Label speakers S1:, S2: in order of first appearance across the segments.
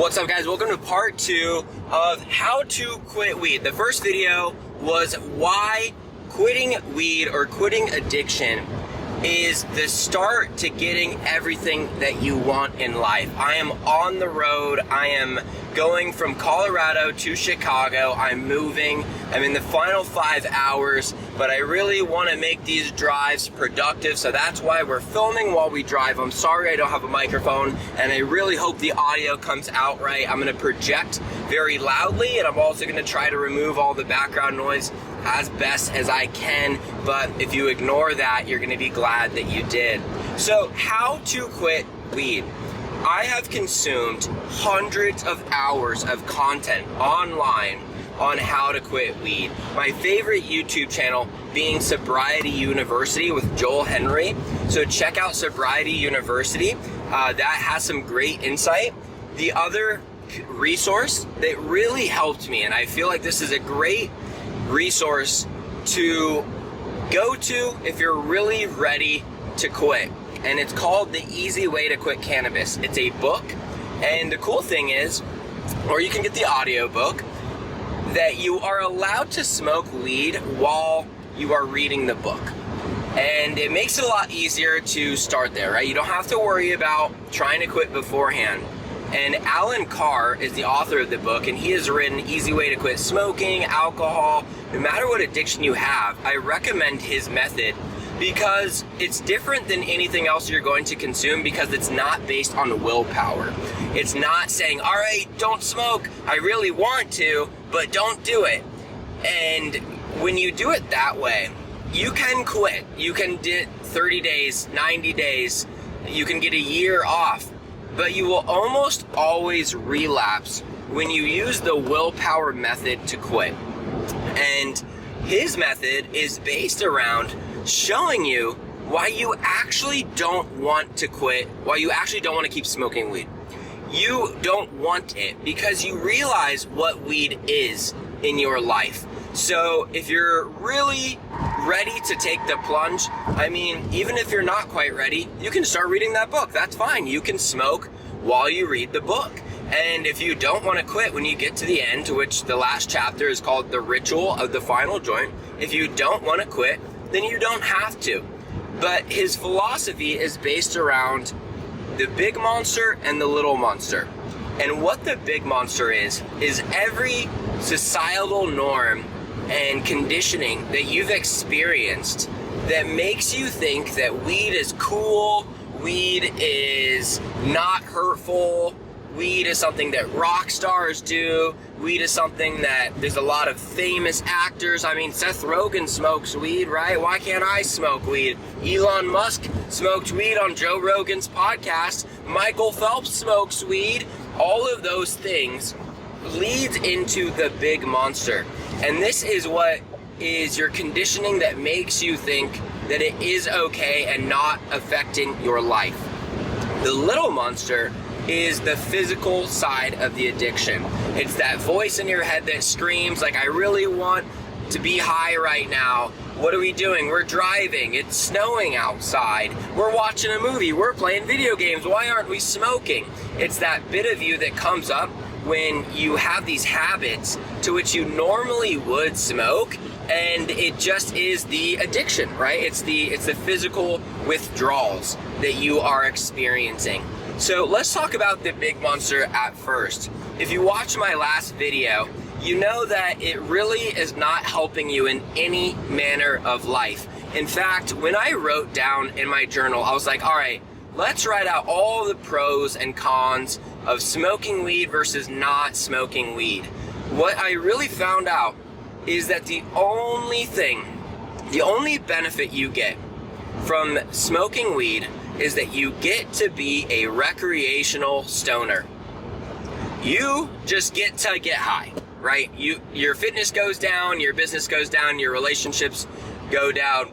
S1: What's up, guys? Welcome to part 2 of how to quit weed. The first video was why quitting weed or quitting addiction is the start to getting everything that you want in life. I am on the road. I am going from Colorado to Chicago. I'm moving. I'm in the final 5 hours, but I really want to make these drives productive, so that's why we're filming while we drive. I'm sorry I don't have a microphone, and I really hope the audio comes out right. I'm going to project very loudly, and I'm also going to try to remove all the background noise as best as I can, but if you ignore that, you're going to be glad that you did. So, how to quit weed. I have consumed hundreds of hours of content online on how to quit weed. My favorite YouTube channel being Sobriety University with Joel Henry. So check out Sobriety University. That has some great insight. The other resource that really helped me, and I feel like this is a great resource to go to if you're really ready to quit, and it's called The Easy Way to Quit Cannabis. It's a book, and the cool thing is, or you can get the audio book, that you are allowed to smoke weed while you are reading the book. And it makes it a lot easier to start there, right? You don't have to worry about trying to quit beforehand. And Allen Carr is the author of the book, and he has written Easy Way to Quit Smoking, Alcohol. No matter what addiction you have, I recommend his method because it's different than anything else you're going to consume, because it's not based on willpower. It's not saying, all right, don't smoke. I really want to, but don't do it. And when you do it that way, you can quit. You can do 30 days, 90 days. You can get a year off. But you will almost always relapse when you use the willpower method to quit. And his method is based around showing you why you actually don't want to quit, why you actually don't want to keep smoking weed. You don't want it because you realize what weed is in your life. So if you're really ready to take the plunge, I mean, even if you're not quite ready, you can start reading that book. That's fine. You can smoke while you read the book. And if you don't want to quit when you get to the end, which the last chapter is called The Ritual of the Final Joint, if you don't want to quit, then you don't have to. But his philosophy is based around the big monster and the little monster. And what the big monster is every societal norm and conditioning that you've experienced that makes you think that weed is cool, weed is not hurtful, weed is something that rock stars do, weed is something that there's a lot of famous actors. I mean, Seth Rogen smokes weed, right? Why can't I smoke weed? Elon Musk smoked weed on Joe Rogan's podcast. Michael Phelps smokes weed. All of those things leads into the big monster. And this is what is your conditioning that makes you think that it is okay and not affecting your life. The little monster is the physical side of the addiction. It's that voice in your head that screams like, I really want to be high right now. What are we doing? We're driving. It's snowing outside. We're watching a movie. We're playing video games. Why aren't we smoking? It's that bit of you that comes up when you have these habits to which you normally would smoke, and it just is the addiction, right? It's the physical withdrawals that you are experiencing. So let's talk about the big monster at first. If you watch my last video, you know that it really is not helping you in any manner of life. In fact, when I wrote down in my journal, I was like, all right, let's write out all the pros and cons of smoking weed versus not smoking weed. What I really found out is that the only benefit you get from smoking weed is that you get to be a recreational stoner. You just get to get high, right? Your fitness goes down, your business goes down, your relationships go down,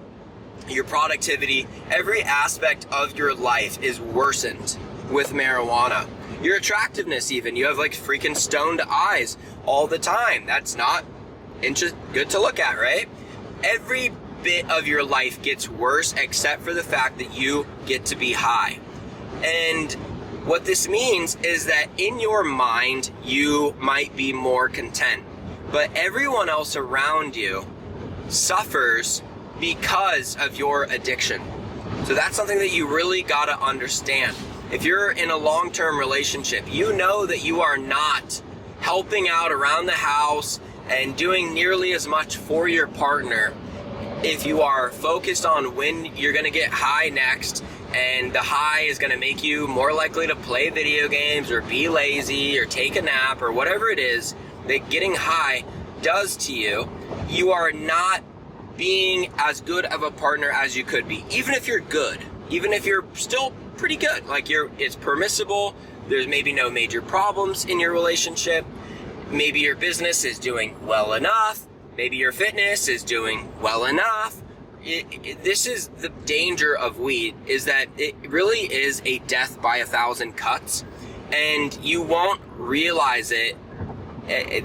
S1: your productivity, every aspect of your life is worsened with marijuana. Your attractiveness even, you have like freaking stoned eyes all the time. That's not good to look at, right? Every bit of your life gets worse except for the fact that you get to be high. And What this means is that in your mind, you might be more content, but everyone else around you suffers because of your addiction. So that's something that you really gotta understand. If you're in a long-term relationship, you know that you are not helping out around the house and doing nearly as much for your partner if you are focused on when you're gonna get high next, and the high is gonna make you more likely to play video games or be lazy or take a nap or whatever it is that getting high does to you. You are not being as good of a partner as you could be, even if you're good, even if you're still pretty good, like it's permissible, there's maybe no major problems in your relationship, maybe your business is doing well enough, maybe your fitness is doing well enough. This is the danger of weed, is that it really is a death by 1,000 cuts, and you won't realize it.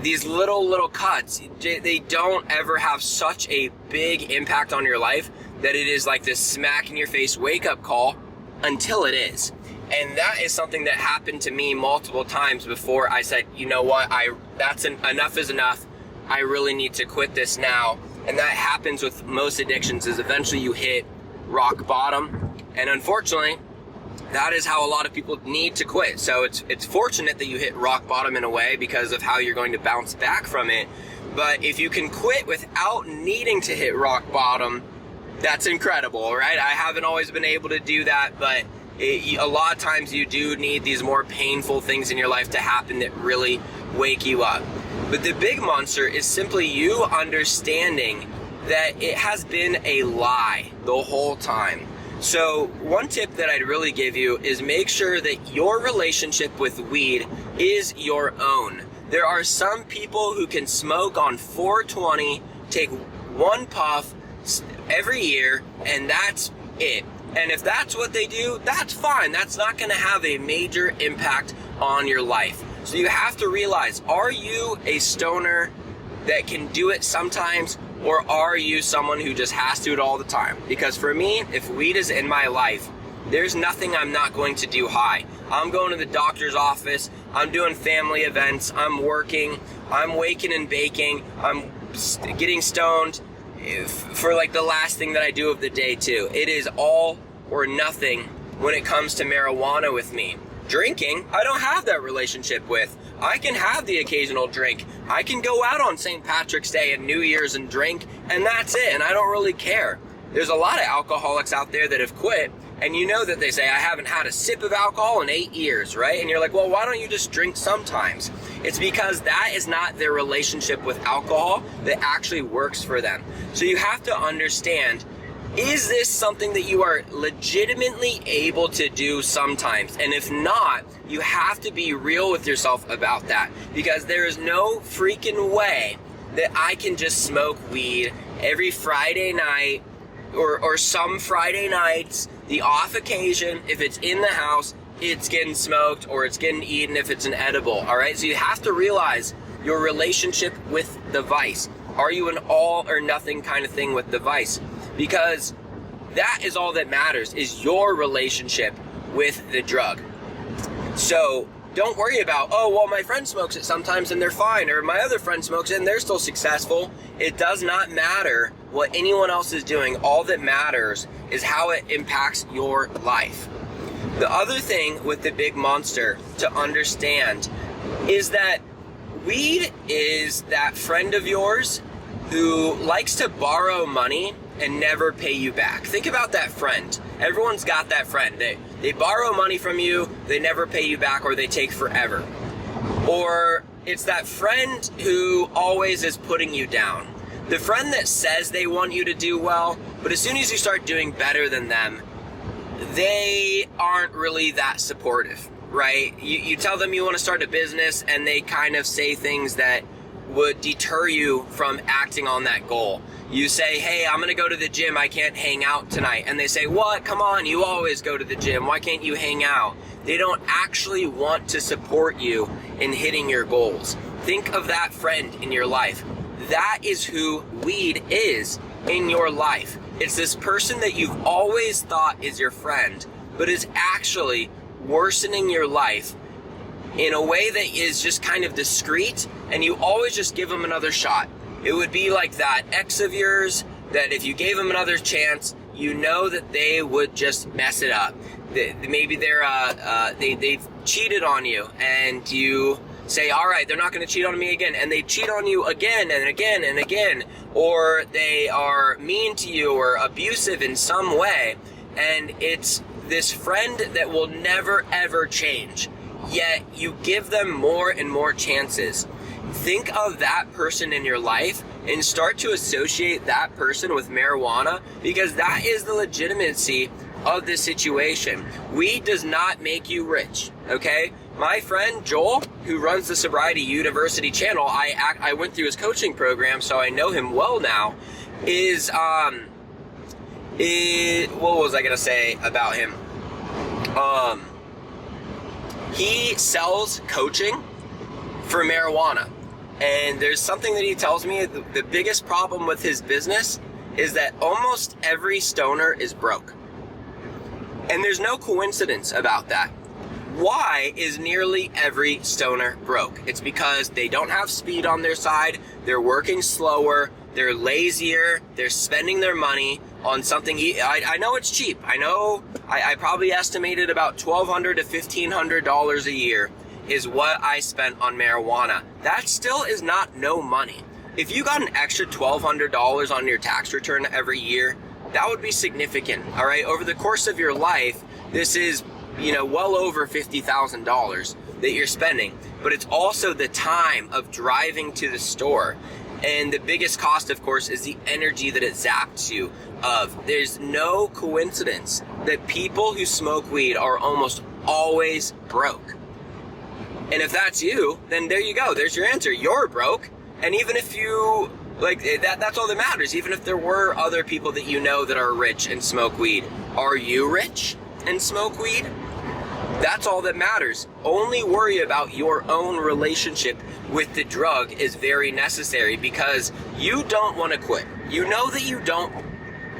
S1: These little cuts, they don't ever have such a big impact on your life that it is like this smack in your face wake up call until it is. And that is something that happened to me multiple times before I said, you know what, enough is enough. I really need to quit this now. And that happens with most addictions, is eventually you hit rock bottom. And unfortunately, that is how a lot of people need to quit. So it's fortunate that you hit rock bottom in a way because of how you're going to bounce back from it. But if you can quit without needing to hit rock bottom, that's incredible, right? I haven't always been able to do that, but a lot of times you do need these more painful things in your life to happen that really wake you up. But the big monster is simply you understanding that it has been a lie the whole time. So one tip that I'd really give you is make sure that your relationship with weed is your own. There are some people who can smoke on 420, take one puff every year, and that's it. And if that's what they do, that's fine. That's not going to have a major impact on your life. So you have to realize, are you a stoner that can do it sometimes, or are you someone who just has to do it all the time? Because for me, if weed is in my life, there's nothing I'm not going to do high. I'm going to the doctor's office, I'm doing family events, I'm working, I'm waking and baking, I'm getting stoned for like the last thing that I do of the day too. It is all or nothing when it comes to marijuana with me. Drinking, I don't have that relationship with. I can have the occasional drink. I can go out on St. Patrick's Day and New Year's and drink, and that's it, and I don't really care. There's a lot of alcoholics out there that have quit, and you know that they say, I haven't had a sip of alcohol in 8 years, right? And you're like, well, why don't you just drink sometimes? It's because that is not their relationship with alcohol that actually works for them. So you have to understand, is this something that you are legitimately able to do sometimes? And if not, you have to be real with yourself about that, because there is no freaking way that I can just smoke weed every Friday night or some Friday nights, the off occasion, if it's in the house, it's getting smoked or it's getting eaten if it's an edible, all right? So you have to realize your relationship with the vice. Are you an all or nothing kind of thing with the vice? Because that is all that matters, is your relationship with the drug. So don't worry about, oh, well, my friend smokes it sometimes and they're fine, or my other friend smokes it and they're still successful. It does not matter what anyone else is doing. All that matters is how it impacts your life. The other thing with the big monster to understand is that weed is that friend of yours who likes to borrow money and never pay you back. Think about that friend. Everyone's got that friend. They borrow money from you, they never pay you back, or they take forever. Or it's that friend who always is putting you down. The friend that says they want you to do well, but as soon as you start doing better than them, they aren't really that supportive, right? You tell them you want to start a business and they kind of say things that would deter you from acting on that goal. You say, hey, I'm gonna go to the gym, I can't hang out tonight. And they say, what? Come on, you always go to the gym, why can't you hang out? They don't actually want to support you in hitting your goals. Think of that friend in your life. That is who weed is in your life. It's this person that you've always thought is your friend, but is actually worsening your life in a way that is just kind of discreet, and you always just give them another shot. It would be like that ex of yours that if you gave them another chance, you know that they would just mess it up. Maybe they've cheated on you, and you say, all right, they're not going to cheat on me again, and they cheat on you again and again and again, or they are mean to you or abusive in some way, and it's this friend that will never ever change, yet you give them more and more chances. Think of that person in your life and start to associate that person with marijuana, because that is the legitimacy of this situation. Weed does not make you rich, okay? My friend Joel, who runs the Sobriety University channel, I went through his coaching program, so I know him well now, what was I gonna say about him? He sells coaching for marijuana. And there's something that he tells me, the biggest problem with his business is that almost every stoner is broke. And there's no coincidence about that. Why is nearly every stoner broke? It's because they don't have speed on their side, they're working slower, they're lazier, they're spending their money on something. I know it's cheap. I know I probably estimated about $1,200 to $1,500 a year is what I spent on marijuana. That still is not no money. If you got an extra $1,200 on your tax return every year, that would be significant, all right? Over the course of your life, this is, well over $50,000 that you're spending, but it's also the time of driving to the store. And the biggest cost, of course, is the energy that it zaps you of. There's no coincidence that people who smoke weed are almost always broke. And if that's you, then there you go. There's your answer. You're broke. And even if you, that's all that matters. Even if there were other people that you know that are rich and smoke weed, are you rich and smoke weed? That's all that matters. Only worry about your own relationship with the drug is very necessary, because you don't want to quit. You know that you don't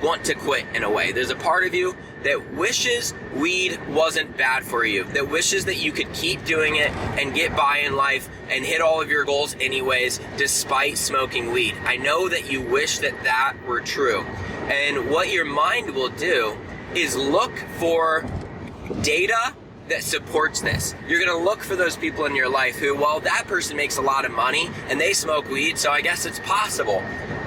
S1: want to quit in a way. There's a part of you that wishes weed wasn't bad for you, that wishes that you could keep doing it and get by in life and hit all of your goals anyways, despite smoking weed. I know that you wish that that were true. And what your mind will do is look for data that supports this. You're going to look for those people in your life who, well, that person makes a lot of money and they smoke weed, so I guess it's possible.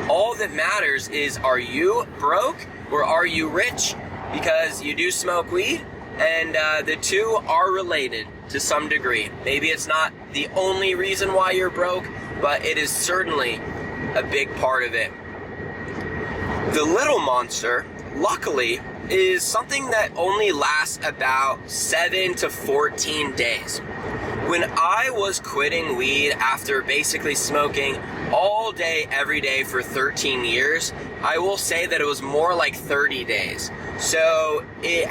S1: All that matters is, are you broke or are you rich? Because you do smoke weed, and the two are related to some degree. Maybe it's not the only reason why you're broke, but it is certainly a big part of it. The little monster, luckily, is something that only lasts about 7 to 14 days. When I was quitting weed after basically smoking all day, every day for 13 years, I will say that it was more like 30 days. So it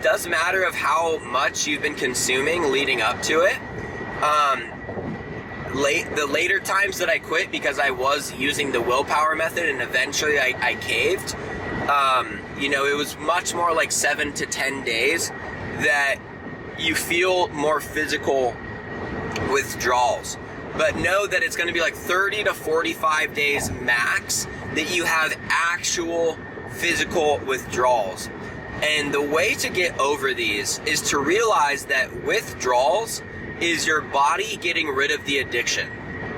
S1: does matter of how much you've been consuming leading up to it. The later times that I quit, because I was using the willpower method and eventually I caved, it was much more like 7 to 10 days that you feel more physical withdrawals. But know that it's going to be like 30 to 45 days max that you have actual physical withdrawals. And the way to get over these is to realize that withdrawals is your body getting rid of the addiction.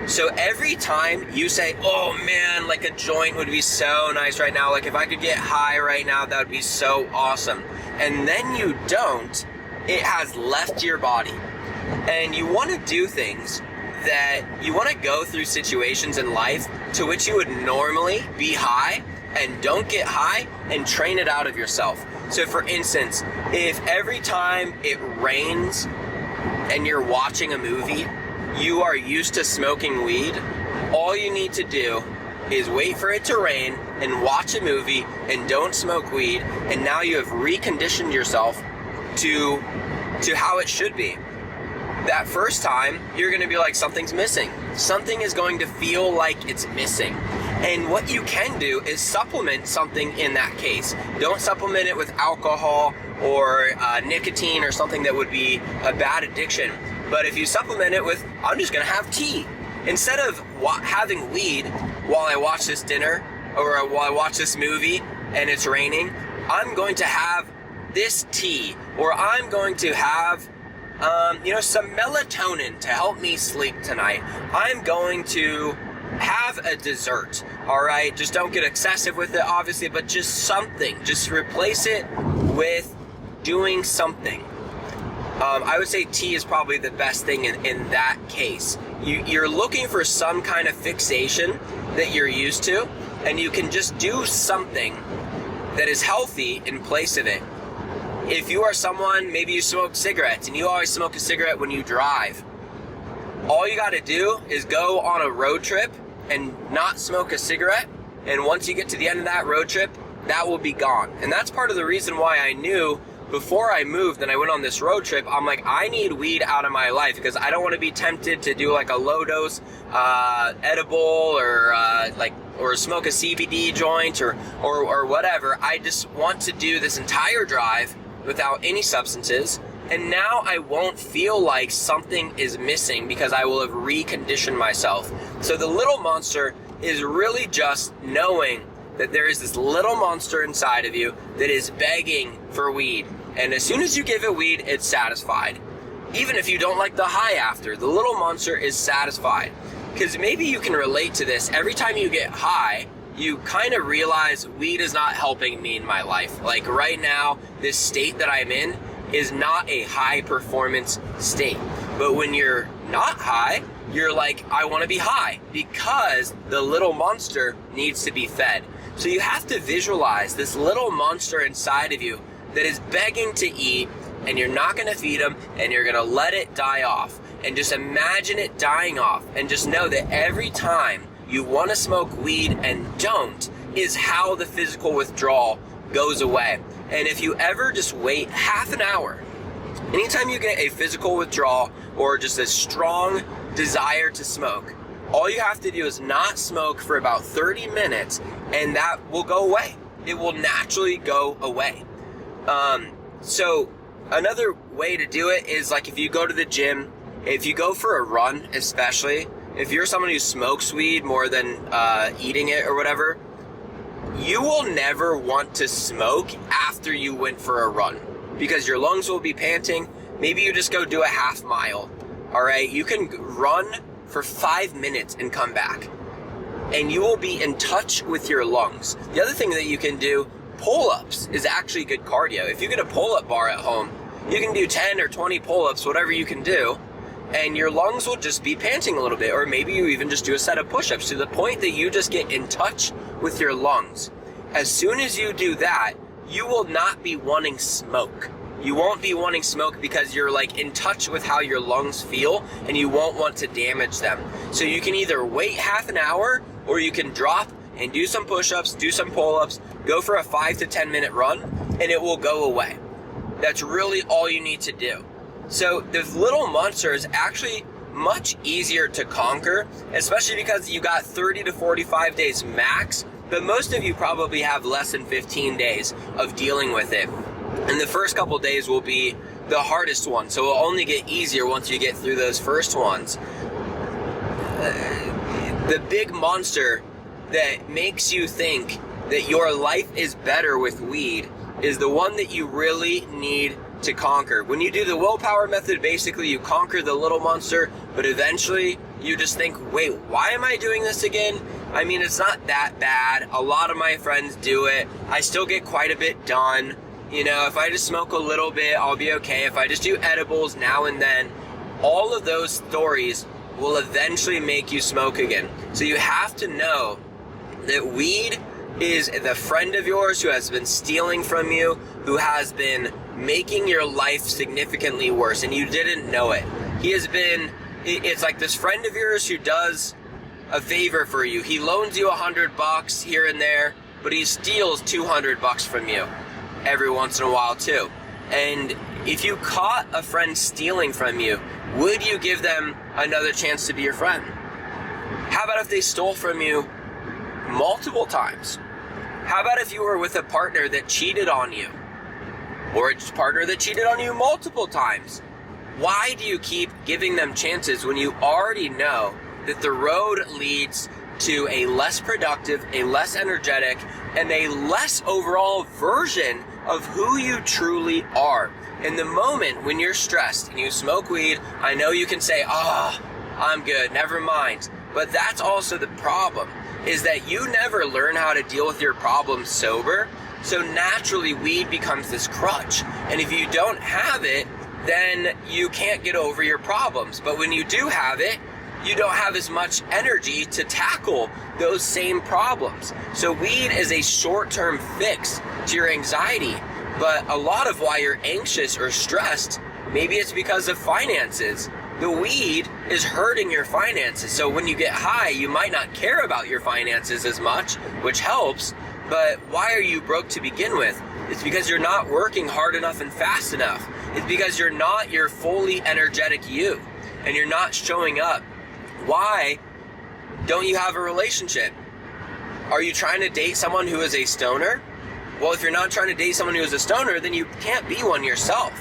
S1: So every time you say, oh man, like a joint would be so nice right now, like if I could get high right now, that would be so awesome. And then you don't, it has left your body. And you want to do things that you want to go through situations in life to which you would normally be high and don't get high, and train it out of yourself. So for instance, if every time it rains and you're watching a movie, you are used to smoking weed, all you need to do is wait for it to rain and watch a movie and don't smoke weed, and now you have reconditioned yourself to how it should be. That first time, you're going to be like, something's missing. Something is going to feel like it's missing. And what you can do is supplement something in that case. Don't supplement it with alcohol or nicotine or something that would be a bad addiction. But if you supplement it with, I'm just going to have tea. Instead of having weed while I watch this dinner or while I watch this movie and it's raining, I'm going to have this tea, or I'm going to have some melatonin to help me sleep tonight. I'm going to have a dessert, all right? Just don't get excessive with it, obviously, but just something. Just replace it with doing something. I would say tea is probably the best thing in that case. You're looking for some kind of fixation that you're used to, and you can just do something that is healthy in place of it. If you are someone, maybe you smoke cigarettes, and you always smoke a cigarette when you drive, all you got to do is go on a road trip and not smoke a cigarette, and once you get to the end of that road trip, that will be gone. And that's part of the reason why I knew before I moved and I went on this road trip, I'm like, I need weed out of my life because I don't want to be tempted to do like a low dose edible or smoke a CBD joint or whatever. I just want to do this entire drive without any substances, and now I won't feel like something is missing because I will have reconditioned myself. So the little monster is really just knowing that there is this little monster inside of you that is begging for weed. And as soon as you give it weed, it's satisfied. Even if you don't like the high after, the little monster is satisfied. Because maybe you can relate to this. Every time you get high, you kind of realize weed is not helping me in my life. Like right now, this state that I'm in is not a high performance state. But when you're not high, you're like, I want to be high because the little monster needs to be fed. So you have to visualize this little monster inside of you that is begging to eat, and you're not going to feed him, and you're going to let it die off. And just imagine it dying off, and just know that every time you want to smoke weed and don't is how the physical withdrawal goes away. And if you ever just wait half an hour, anytime you get a physical withdrawal or just a strong desire to smoke, all you have to do is not smoke for about 30 minutes and that will go away. It will naturally go away. So another way to do it is like if you go to the gym, if you go for a run, especially if you're someone who smokes weed more than eating it or whatever, you will never want to smoke after you went for a run because your lungs will be panting. Maybe you just go do a half mile. All right, you can run for 5 minutes and come back, and you will be in touch with your lungs. The other thing that you can do, pull-ups is actually good cardio. If you get a pull-up bar at home, you can do 10 or 20 pull-ups, whatever you can do, and your lungs will just be panting a little bit. Or maybe you even just do a set of push-ups to the point that you just get in touch with your lungs. As soon as you do that, you will not be wanting smoke. You won't be wanting smoke because you're like in touch with how your lungs feel and you won't want to damage them. So you can either wait half an hour or you can drop and do some push-ups, do some pull-ups, go for a 5 to 10 minute run, and it will go away. That's really all you need to do. So the little monster is actually much easier to conquer, especially because you got 30 to 45 days max, but most of you probably have less than 15 days of dealing with it. And the first couple days will be the hardest one, so it'll only get easier once you get through those first ones. The big monster that makes you think that your life is better with weed is the one that you really need to conquer. When you do the willpower method, basically you conquer the little monster, but eventually you just think, wait, why am I doing this again? I mean, it's not that bad. A lot of my friends do it. I still get quite a bit done. You know, if I just smoke a little bit, I'll be okay. If I just do edibles now and then, all of those stories will eventually make you smoke again. So you have to know that weed is the friend of yours who has been stealing from you, who has been making your life significantly worse, and you didn't know it. It's like this friend of yours who does a favor for you. He loans you $100 here and there, but he steals $200 from you every once in a while too. And if you caught a friend stealing from you, would you give them another chance to be your friend? How about if they stole from you multiple times? How about if you were with a partner that cheated on you? or a partner that cheated on you multiple times. Why do you keep giving them chances when you already know that the road leads to a less productive, a less energetic, and a less overall version of who you truly are? In the moment when you're stressed and you smoke weed, I know you can say, I'm good, never mind. But that's also the problem, is that you never learn how to deal with your problems sober. So naturally, weed becomes this crutch. And if you don't have it, then you can't get over your problems. But when you do have it, you don't have as much energy to tackle those same problems. So weed is a short-term fix to your anxiety. But a lot of why you're anxious or stressed, maybe it's because of finances. The weed is hurting your finances. So when you get high, you might not care about your finances as much, which helps. But why are you broke to begin with? It's because you're not working hard enough and fast enough. It's because you're not your fully energetic you, and you're not showing up. Why don't you have a relationship? Are you trying to date someone who is a stoner? Well, if you're not trying to date someone who is a stoner, then you can't be one yourself.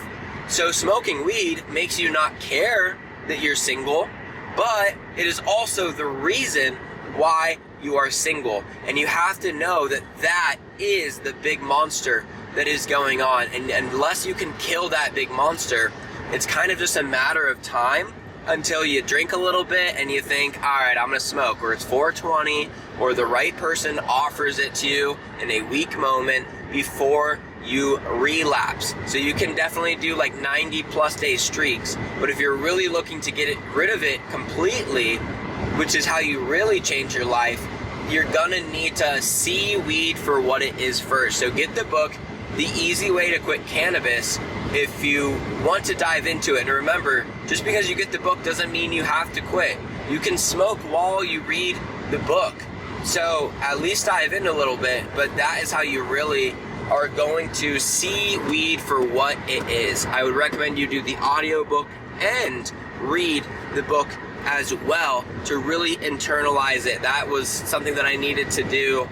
S1: So smoking weed makes you not care that you're single, but it is also the reason why you are single. And you have to know that that is the big monster that is going on. And unless you can kill that big monster, it's kind of just a matter of time until you drink a little bit and you think, all right, I'm gonna smoke, or it's 420, or the right person offers it to you in a weak moment before you relapse. So you can definitely do like 90 plus day streaks, but if you're really looking to get rid of it completely, which is how you really change your life, you're gonna need to see weed for what it is first. So get the book, The Easy Way to Quit Cannabis, if you want to dive into it. And remember, just because you get the book doesn't mean you have to quit. You can smoke while you read the book. So at least dive in a little bit, but that is how you really are going to see weed for what it is. I would recommend you do the audiobook and read the book as well to really internalize it. That was something that I needed to do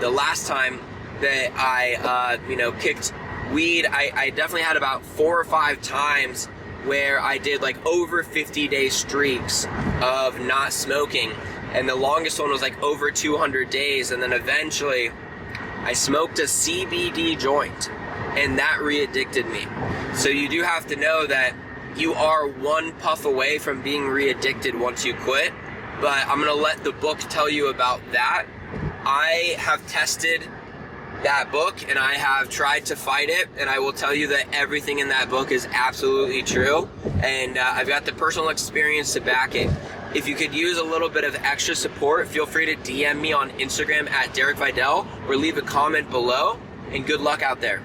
S1: the last time that I kicked weed. I definitely had about 4 or 5 times where I did like over 50-day streaks of not smoking, and the longest one was like over 200 days, and then eventually I smoked a CBD joint, and that re-addicted me. So you do have to know that you are one puff away from being re-addicted once you quit, but I'm gonna let the book tell you about that. I have tested that book and I have tried to fight it, and I will tell you that everything in that book is absolutely true, and I've got the personal experience to back it. If you could use a little bit of extra support, feel free to DM me on Instagram at Derek Vidal or leave a comment below, and good luck out there.